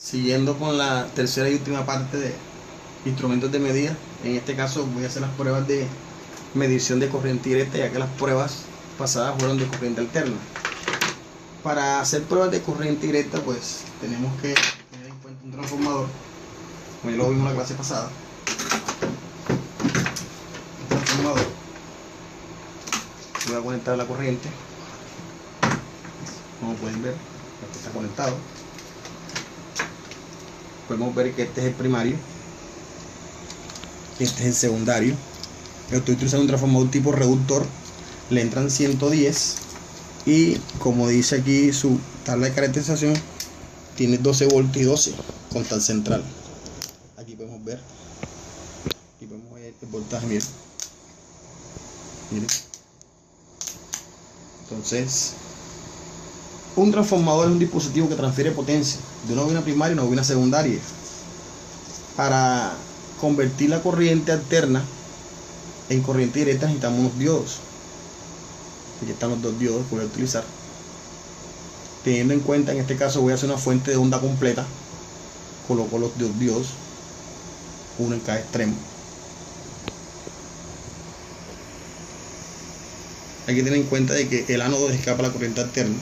Siguiendo con la tercera y última parte de instrumentos de medida, en este caso voy a hacer las pruebas de medición de corriente directa, ya que las pruebas pasadas fueron de corriente alterna. Para hacer pruebas de corriente directa, pues tenemos que tener en cuenta un transformador, como ya lo vimos en la clase pasada. Un transformador, voy a conectar la corriente, como pueden ver, aquí está conectado. Podemos ver que este es el primario, este es el secundario. Yo estoy utilizando un transformador tipo reductor, le entran 110 y como dice aquí su tabla de caracterización, tiene 12 voltios y 12 con tal central. Aquí podemos ver el voltaje, miren. Entonces, un transformador es un dispositivo que transfiere potencia de una bobina primaria a una bobina secundaria. Para convertir la corriente alterna en corriente directa necesitamos unos diodos. Aquí están los dos diodos que voy a utilizar. Teniendo en cuenta, en este caso voy a hacer una fuente de onda completa. Coloco los dos diodos, uno en cada extremo. Hay que tener en cuenta de que el ánodo escapa la corriente alterna.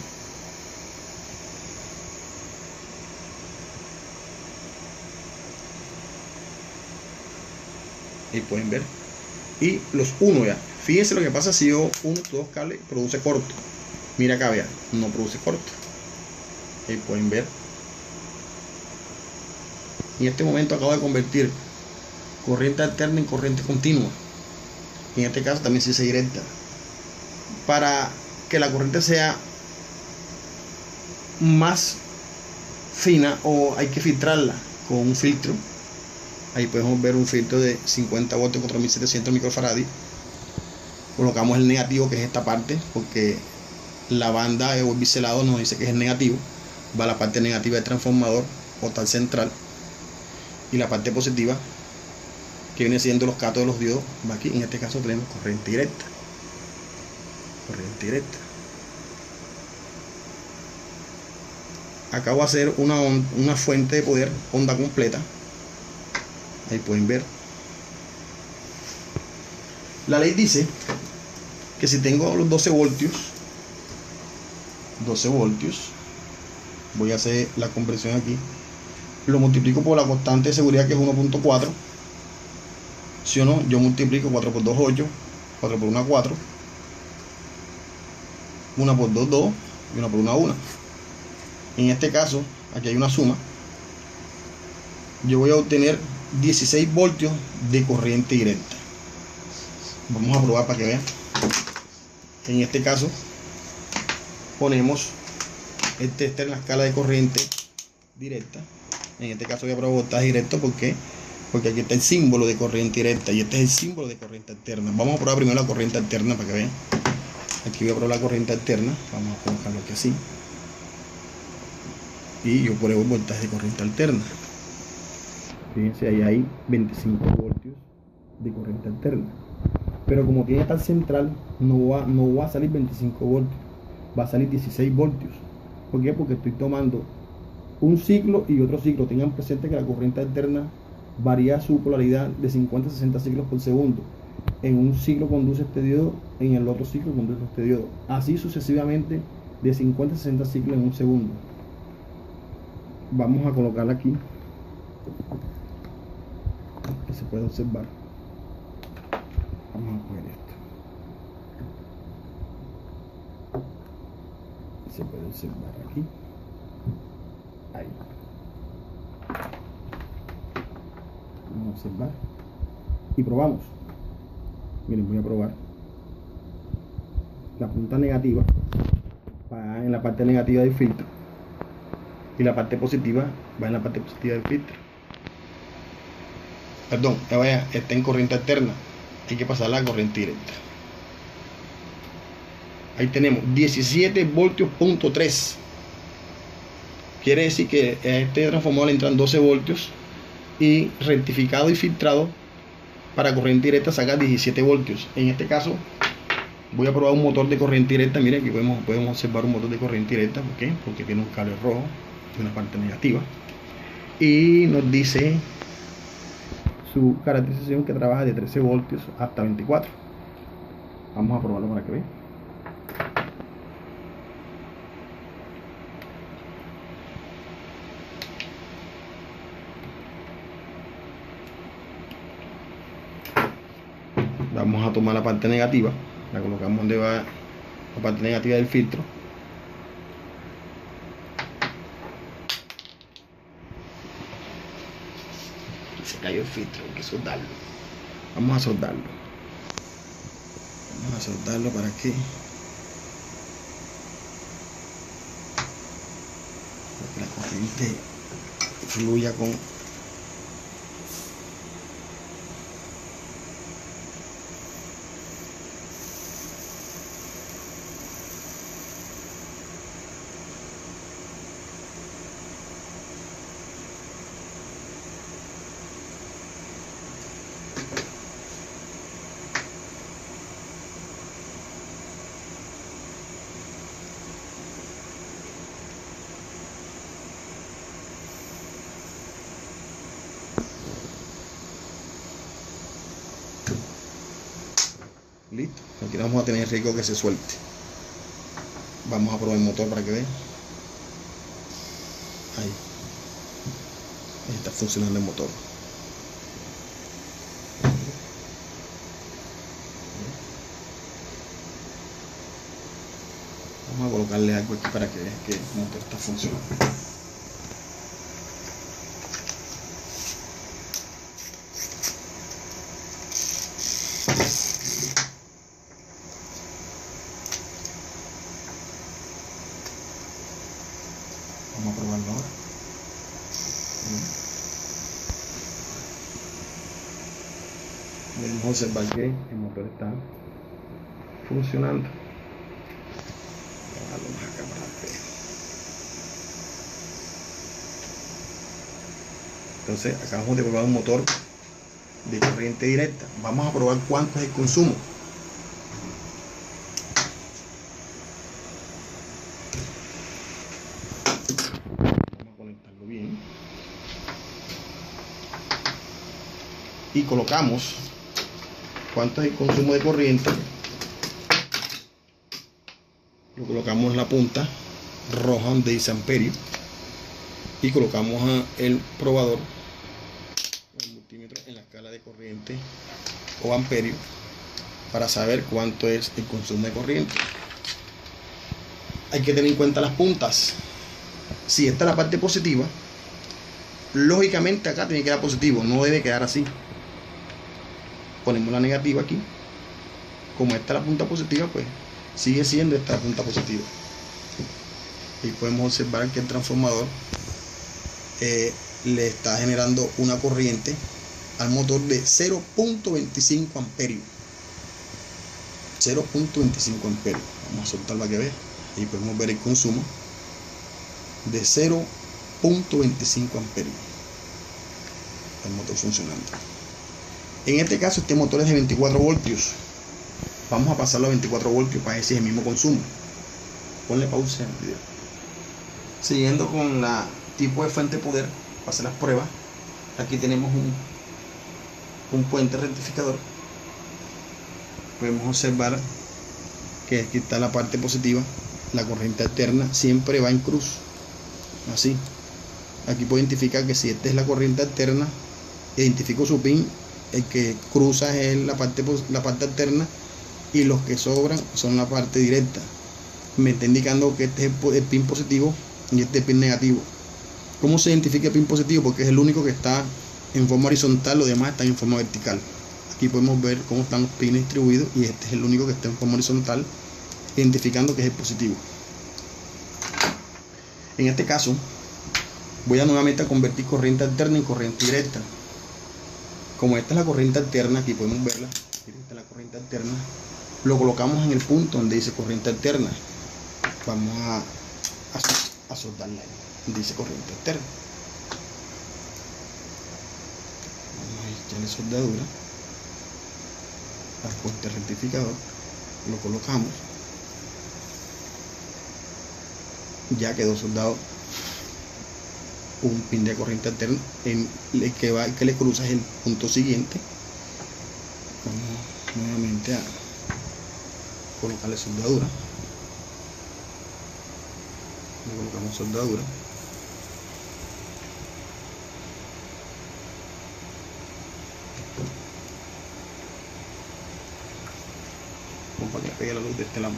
Ahí pueden ver. Y los uno ya. Fíjense lo que pasa si yo uno dos cables, produce corto. Mira acá, vean, no produce corto. Ahí pueden ver. Y en este momento acabo de convertir corriente alterna en corriente continua. En este caso también se dice directa. Para que la corriente sea más fina, o hay que filtrarla con un filtro. Ahí podemos ver un filtro de 50 voltios, 4700 microfaradios. Colocamos el negativo, que es esta parte, porque la banda o el biselado nos dice que es el negativo. Va la parte negativa del transformador o tal central, y la parte positiva, que viene siendo los cátodos de los diodos, va aquí. En este caso tenemos corriente directa. Corriente directa. Acabo de hacer una fuente de poder, onda completa. Ahí pueden ver. La ley dice que si tengo los 12 voltios, voy a hacer la conversión aquí, lo multiplico por la constante de seguridad, que es 1.4. ¿Sí o no? Yo multiplico 4 por 2, 8, 4 por 1, 4, 1 por 2, 2 y 1 por 1, 1. En este caso, aquí hay una suma. Yo voy a obtener 16 voltios de corriente directa. Vamos a probar para que vean. En este caso ponemos el tester en la escala de corriente directa. En este caso voy a probar voltaje directo. ¿Por qué? Porque aquí está el símbolo de corriente directa y este es el símbolo de corriente alterna. Vamos a probar primero la corriente alterna para que vean. Aquí voy a probar la corriente alterna. Vamos a colocarlo aquí así. Y yo pruebo el voltaje de corriente alterna. Fíjense, ahí hay 25 voltios de corriente alterna. Pero como tiene tal central, no va a salir 25 voltios. Va a salir 16 voltios. ¿Por qué? Porque estoy tomando un ciclo y otro ciclo. Tengan presente que la corriente alterna varía su polaridad de 50 a 60 ciclos por segundo. En un ciclo conduce este diodo, en el otro ciclo conduce este diodo. Así sucesivamente, de 50 a 60 ciclos en un segundo. Vamos a colocarla aquí, que se puede observar. Vamos a coger esto. Se puede observar aquí. Ahí. Vamos a observar. Y probamos. Miren, voy a probar. La punta negativa va en la parte negativa del filtro. Y la parte positiva va en la parte positiva del filtro. Perdón, está en corriente alterna. Hay que pasar la corriente directa. Ahí tenemos 17 voltios punto 3. Quiere decir que a este transformador le entran 12 voltios y rectificado y filtrado para corriente directa saca 17 voltios. En este caso voy a probar un motor de corriente directa. Miren, aquí podemos observar un motor de corriente directa. ¿Por qué? Porque tiene un cable rojo y una parte negativa. y nos dice su caracterización que trabaja de 13 voltios hasta 24. Vamos a probarlo para que vean. Vamos a tomar la parte negativa, la colocamos donde va la parte negativa del filtro. Se cayó el filtro, hay que soldarlo. Vamos a soldarlo. Vamos a soldarlo para que la corriente fluya con listo. Aquí vamos a tener riesgo que se suelte. Vamos a probar el motor para que vean. Ahí está funcionando el motor. Vamos a colocarle algo aquí para que vean que el motor está funcionando. Vamos a probarlo ahora. Vamos a observar que el motor está funcionando. Vamos acá para ver. Entonces acabamos de probar un motor de corriente directa. Vamos a probar cuánto es el consumo. Bien, y colocamos cuánto es el consumo de corriente. Lo colocamos en la punta roja donde dice amperio y colocamos el probador, el multímetro, en la escala de corriente o amperio para saber cuánto es el consumo de corriente. Hay que tener en cuenta las puntas. Si esta es la parte positiva, lógicamente acá tiene que quedar positivo, no debe quedar así. Ponemos la negativa aquí. Como esta es la punta positiva, pues sigue siendo esta la punta positiva. Y podemos observar que el transformador le está generando una corriente al motor de 0.25 amperios. 0.25 amperios. Vamos a soltarlo para que vean. Y podemos ver el consumo de 0.25 amperios. El motor funcionando. En este caso este motor es de 24 voltios. Vamos a pasarlo a 24 voltios para ese mismo consumo. Ponle pausa en el video. Siguiendo con la tipo de fuente de poder para hacer las pruebas. Aquí tenemos un puente rectificador. Podemos observar que aquí está la parte positiva. La corriente alterna siempre va en cruz. Así. Aquí puedo identificar que si esta es la corriente alterna, identifico su pin. El que cruza es la parte alterna y los que sobran son la parte directa. Me está indicando que este es el pin positivo y este es el pin negativo. ¿Cómo se identifica el pin positivo? Porque es el único que está en forma horizontal, los demás están en forma vertical. Aquí podemos ver cómo están los pines distribuidos y este es el único que está en forma horizontal, identificando que es el positivo. En este caso voy a nuevamente convertir corriente alterna en corriente directa. Como esta es la corriente alterna, aquí podemos verla, esta es la corriente alterna, lo colocamos en el punto donde dice corriente alterna. Vamos a soldarla ahí, donde dice corriente alterna. Vamos a echarle soldadura al puente rectificador, lo colocamos, ya quedó soldado. un pin de corriente alterna en el que le cruza es el punto siguiente. Vamos nuevamente a colocarle soldadura. Le colocamos soldadura. Como para que le pegue la luz de este lado.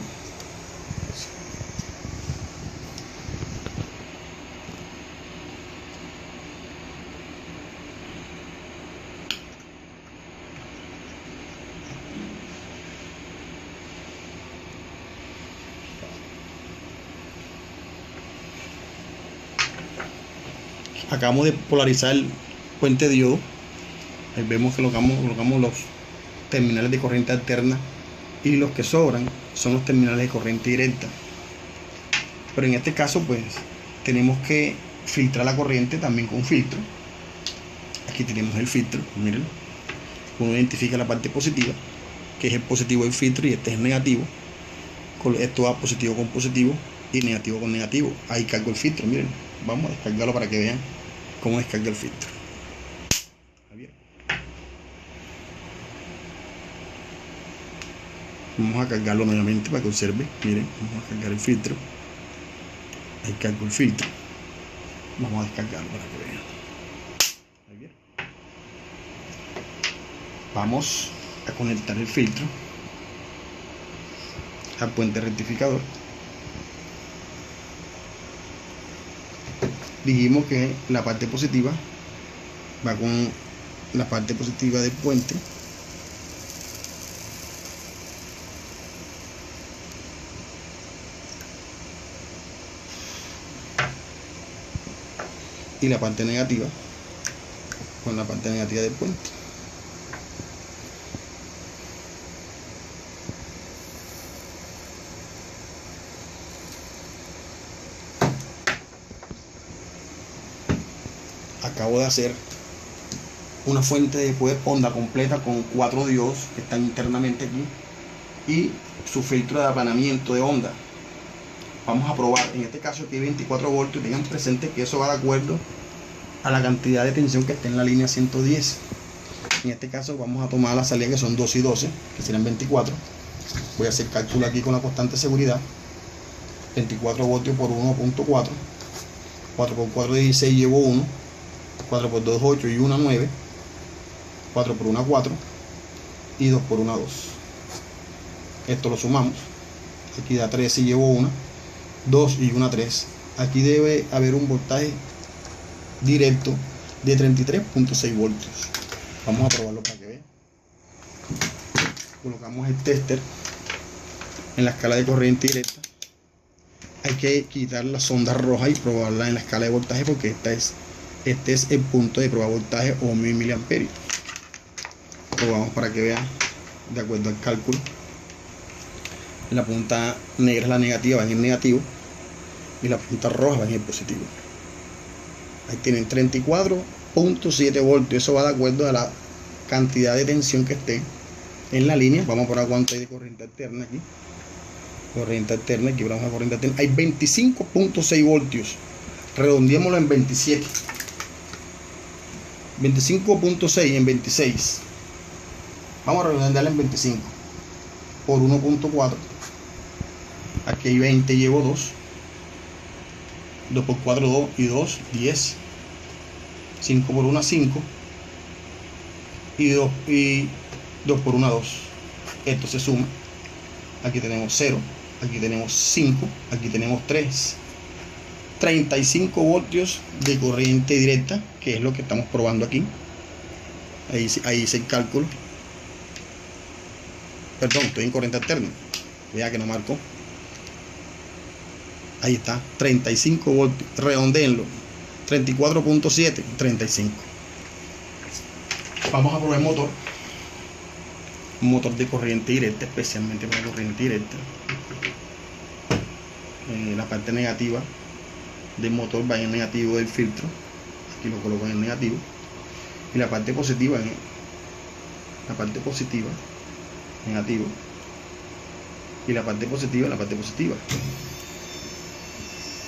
Acabamos de polarizar el puente de diodo. Ahí vemos que colocamos los terminales de corriente alterna y los que sobran son los terminales de corriente directa. Pero en este caso pues tenemos que filtrar la corriente también con filtro. Aquí tenemos el filtro, miren. Uno identifica la parte positiva, que es el positivo del filtro, y este es el negativo. Esto va positivo con positivo y negativo con negativo. Ahí cargo el filtro, miren. Vamos a descargarlo para que vean cómo descarga el filtro. Vamos a cargarlo nuevamente para que observe. Miren, vamos a cargar el filtro. Ahí cargo el filtro. Vamos a descargarlo para que vean. Ahí bien. Vamos a conectar el filtro al puente rectificador. Dijimos que la parte positiva va con la parte positiva del puente. Y la parte negativa con la parte negativa del puente. Acabo de hacer una fuente de poder onda completa con 4 diodos que están internamente aquí y su filtro de aplanamiento de onda. Vamos a probar, en este caso aquí 24 voltios, tengan presente que eso va de acuerdo a la cantidad de tensión que esté en la línea 110. En este caso vamos a tomar la salida que son 2 y 12, que serán 24. Voy a hacer cálculo aquí con la constante de seguridad. 24 voltios por 1.4, 4 por 4 16, llevo 1, 4 por 2 8 y 1 9, 4 por 1 4 y 2 por 1 2. Esto lo sumamos, aquí da 13 y llevo 1, 2 y 1 3. Aquí debe haber un voltaje directo de 33.6 voltios. Vamos a probarlo para que vean. Colocamos el tester en la escala de corriente directa. Hay que quitar las ondas rojas y probarla en la escala de voltaje, porque este es el punto de prueba voltaje ohmio y miliamperios. Probamos para que vean de acuerdo al cálculo. La punta negra es la negativa, va en el negativo, y la punta roja va en el positivo. Ahí tienen 34.7 voltios. Eso va de acuerdo a la cantidad de tensión que esté en la línea. Vamos a poner cuánto hay de corriente alterna aquí. Corriente alterna, aquí vamos a corriente alterna. Hay 25.6 voltios. Redondeémoslo en 27. 25.6 en 26. Vamos a redondearlo en 25 por 1.4. Aquí hay 20, llevo 2. 2 por 4, 2 y 2, 10. 5 por 1, 5. Y 2 por 1, 2. Esto se suma. Aquí tenemos 0. Aquí tenemos 5. Aquí tenemos 3. 35 voltios de corriente directa, que es lo que estamos probando aquí. Ahí hice el cálculo. Perdón, estoy en corriente alterna. Vea que no marco. Ahí está, 35 voltios. Redondeenlo. 34.7, 35. Vamos a probar el motor. Un motor de corriente directa, especialmente para corriente directa. La parte negativa del motor va en el negativo del filtro. Aquí lo coloco en el negativo. Y la parte positiva negativo. Y la parte positiva en la parte positiva.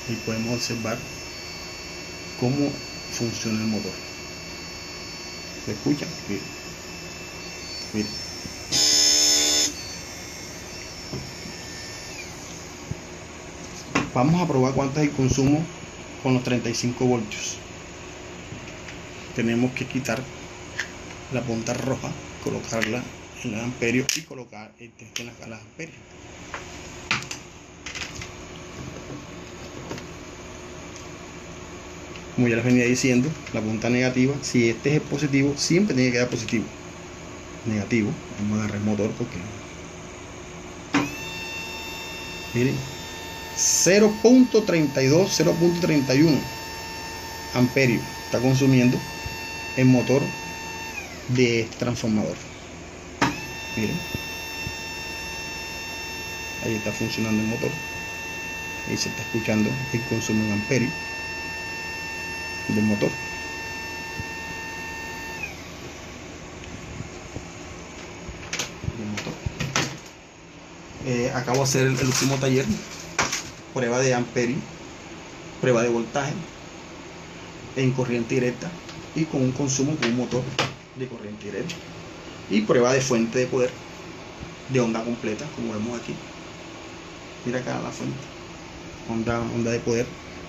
Y podemos observar cómo funciona el motor. ¿Se escucha? Miren. Miren. Vamos a probar cuánto es el consumo con los 35 voltios. Tenemos que quitar la punta roja, colocarla en el amperio y colocar el test en las amperios. Como ya les venía diciendo, la punta negativa, si este es el positivo, siempre tiene que quedar positivo. Negativo, vamos a agarrar el motor porque miren, 0.32, 0.31 amperios está consumiendo el motor de este transformador. Miren, ahí está funcionando el motor, ahí se está escuchando el consumo en amperios del motor. Acabo de hacer el último taller, prueba de amperio, prueba de voltaje en corriente directa y con un consumo con un motor de corriente directa, y prueba de fuente de poder de onda completa, como vemos aquí. Mira acá la fuente, onda de poder,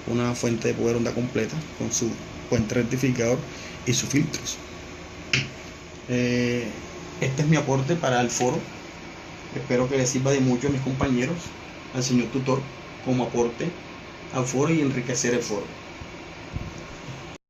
una fuente de poder onda completa con su puente rectificador y sus filtros. Este es mi aporte para el foro. Espero que les sirva de mucho a mis compañeros, al señor tutor, como aporte al foro y enriquecer el foro.